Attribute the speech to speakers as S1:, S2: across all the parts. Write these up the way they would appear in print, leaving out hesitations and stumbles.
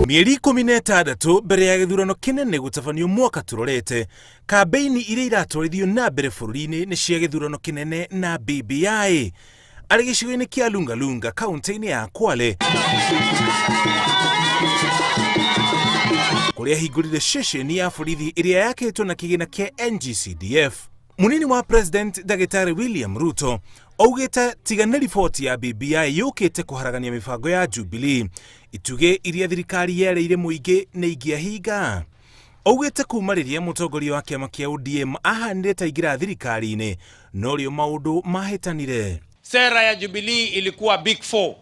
S1: Mieri 16 mbere ya githurano kinene gutabanio mwaka turorete, kambeini iria iratwarithio na mbere bururi-ini ni cia githurano kinene na BBI. Ari gicigo-ini kia Lungalunga, kaunti-ini ya Kwale, kuria hingurire ceceni ya borithi iria yakitwo na kigina kia NGCDF. Munini wa President Dagitari William Ruto augite tiga na riboti ya BBI yukite kuharagania mibango ya Jubilee, ituge iria thirikari yereire muingi na ingiahinga. Augite kumariria mutongoria wa kiama kia ODM ahanire ta igira thirikari-ini, no rio maundu mahitanire.
S2: Sera ya Jubilee ilikuwa Big 4.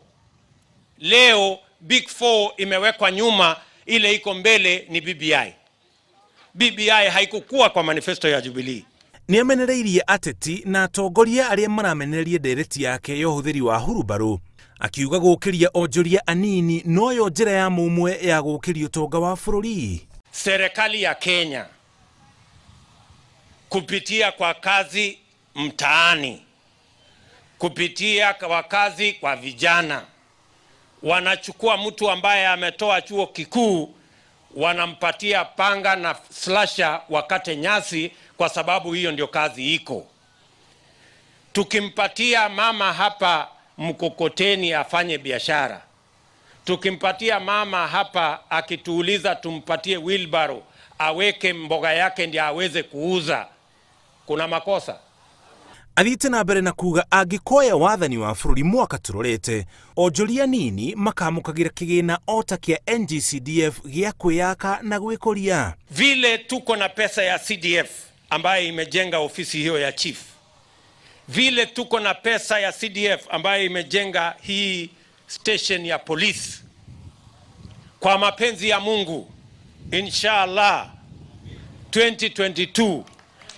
S2: Leo Big 4 imewekwa nyuma, ile iko mbele ni BBI. BBI haikukuwa kwa manifesto ya Jubilee.
S1: Ni amenereirie ateti na atongoria aria maramenererie ndereti yake ya uhuthiri wa hurubaru, akiuga gukiria onjoria anini noyo njira ya mumwe ya gukiria utonga wa bururi.
S2: Serikali ya Kenya kupitia kwa kazi mtaani, kupitia kwa kazi kwa vijana, wanachukua mtu ambaye ametoa chuo kikuu, wanampatia panga na slasher wakate nyasi, kwa sababu hiyo ndio kazi iko. Tukimpatia mama hapa mkokoteni afanye biashara, tukimpatia mama hapa akituuliza tumpatie wheelbarrow aweke mboga yake ndio aweze kuuza, kuna makosa?
S1: Athite na mbere na kuga angikoya wathani wa bururi mwaka turorete, onjoria nini makamukagira kigina ota kia NGCDF gia kwiyaka na gwikoria.
S2: Vile tuko na pesa ya CDF ambayo imejenga ofisi hiyo ya chief, vile tuko na pesa ya CDF ambayo imejenga hii station ya polisi, kwa mapenzi ya Mungu inshallah 2022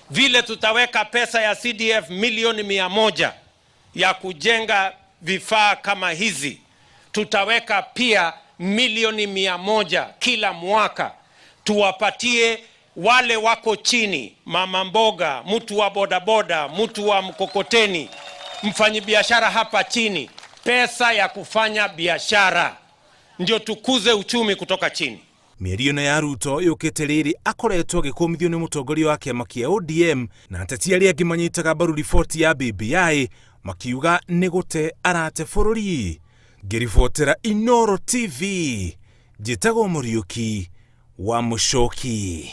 S2: vile tutaweka pesa ya CDF milioni 100 ya kujenga vifaa kama hizi, tutaweka pia milioni 100 kila mwaka tuwapatie wale wako chini, mama mboga, mtu wa bodaboda, mtu wa mkokoteni, mfanyibiashara hapa chini, pesa ya kufanya biashara, ndio tukuze uchumi kutoka chini.
S1: Mĩario na ya Ruto yukite riri akoretwo gikumithio ni mutongoria wa kiama kia ODM na ateti aria angi manyitaga mbaru riboti ya BBI makiuga ni gute arate bururi. Ngiribotera Inooro TV, njitagwo Muriuki wa Muchoki.